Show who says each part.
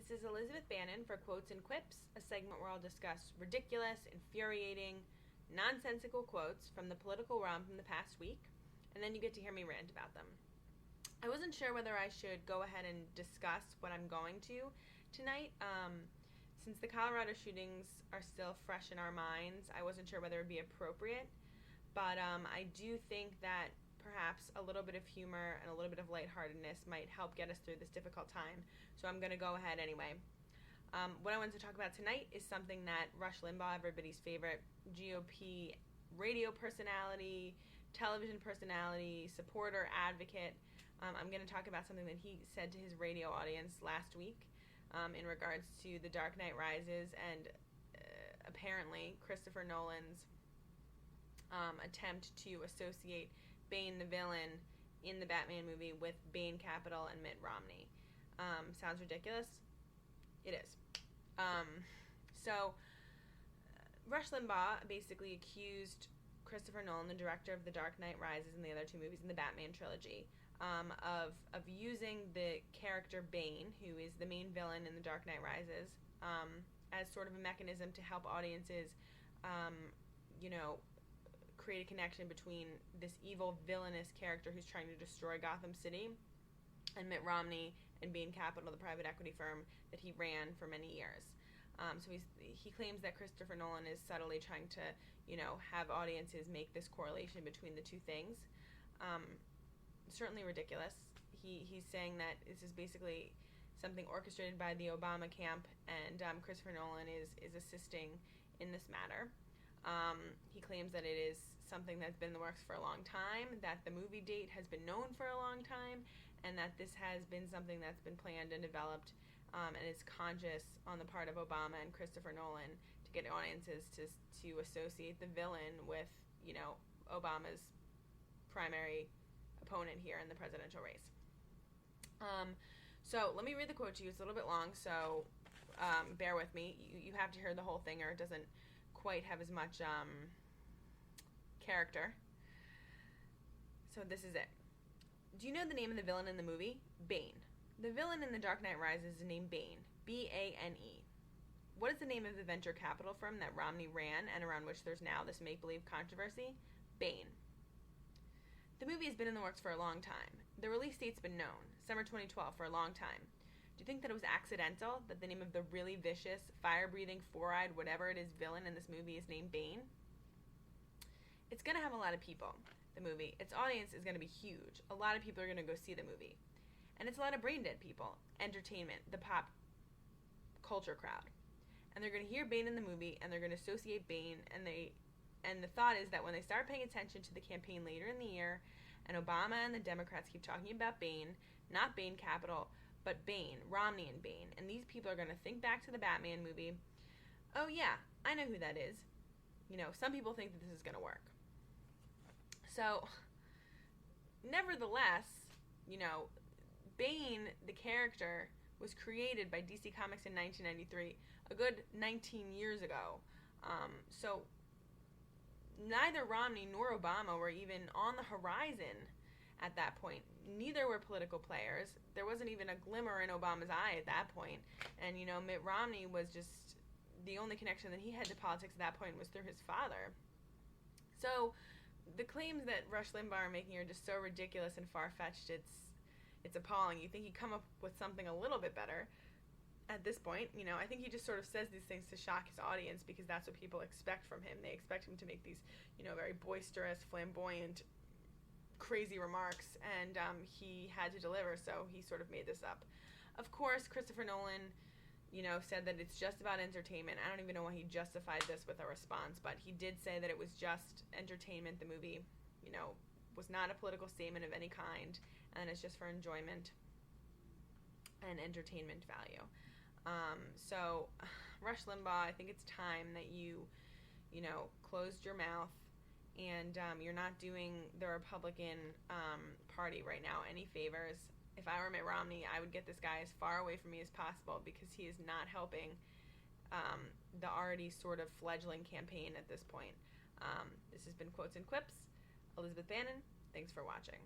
Speaker 1: This is Elizabeth Bannon for Quotes and Quips, a segment where I'll discuss ridiculous, infuriating, nonsensical quotes from the political realm from the past week, and then you get to hear me rant about them. I wasn't sure whether I should go ahead and discuss what I'm going to tonight. Since the Colorado shootings are still fresh in our minds, I wasn't sure whether it would be appropriate, but I do think that perhaps a little bit of humor and a little bit of lightheartedness might help get us through this difficult time. So I'm going to go ahead anyway. What I wanted to talk about tonight is something that Rush Limbaugh, everybody's favorite GOP radio personality, television personality, supporter, advocate, I'm going to talk about something that he said to his radio audience last week in regards to The Dark Knight Rises and apparently Christopher Nolan's attempt to associate Bane the villain in the Batman movie with Bain Capital and Mitt Romney. Sounds ridiculous? It is. So Rush Limbaugh basically accused Christopher Nolan, the director of The Dark Knight Rises and the other two movies in the Batman trilogy, of using the character Bane, who is the main villain in The Dark Knight Rises, as sort of a mechanism to help audiences, create a connection between this evil, villainous character who's trying to destroy Gotham City and Mitt Romney and Bain Capital, the private equity firm that he ran for many years. So he claims that Christopher Nolan is subtly trying to, have audiences make this correlation between the two things. Certainly ridiculous. He's saying that this is basically something orchestrated by the Obama camp, and Christopher Nolan is assisting in this matter. He claims that it is something that's been in the works for a long time, that the movie date has been known for a long time, and that this has been something that's been planned and developed, and is conscious on the part of Obama and Christopher Nolan to get audiences to associate the villain with, Obama's primary opponent here in the presidential race. So let me read the quote to you. It's a little bit long, so bear with me. You have to hear the whole thing, or it doesn't quite have as much character. So this is it. Do you know the name of the villain in the movie? Bane. The villain in The Dark Knight Rises is named Bane. B-A-N-E. What is the name of the venture capital firm that Romney ran and around which there's now this make-believe controversy? Bane. The movie has been in the works for a long time. The release date's been known, summer 2012, for a long time. Do you think that it was accidental that the name of the really vicious, fire-breathing, four-eyed, whatever it is villain in this movie is named Bane? It's going to have a lot of people, the movie. Its audience is going to be huge. A lot of people are going to go see the movie. And it's a lot of brain-dead people. Entertainment, the pop culture crowd. And they're going to hear Bane in the movie, and they're going to associate Bane, and the thought is that when they start paying attention to the campaign later in the year, and Obama and the Democrats keep talking about Bane, not Bain Capital, but Bane, Romney and Bain, and these people are going to think back to the Batman movie. Oh yeah, I know who that is. Some people think that this is going to work. So, nevertheless, Bane, the character, was created by DC Comics in 1993, a good 19 years ago. So, neither Romney nor Obama were even on the horizon at that point. Neither were political players. There wasn't even a glimmer in Obama's eye at that point. And, Mitt Romney was just, the only connection that he had to politics at that point was through his father. So, the claims that Rush Limbaugh are making are just so ridiculous and far-fetched, it's appalling. You think he'd come up with something a little bit better at this point. I think he just sort of says these things to shock his audience because that's what people expect from him. They expect him to make these, very boisterous, flamboyant, crazy remarks, and he had to deliver, so he sort of made this up. Of course, Christopher Nolan, said that it's just about entertainment. I don't even know why he justified this with a response, but he did say that it was just entertainment. The movie, was not a political statement of any kind, and it's just for enjoyment and entertainment value. So, Rush Limbaugh, I think it's time that you closed your mouth, and you're not doing the Republican Party right now any favors. If I were Mitt Romney, I would get this guy as far away from me as possible because he is not helping the already sort of fledgling campaign at this point. This has been Quotes and Quips. Elizabeth Bannon, thanks for watching.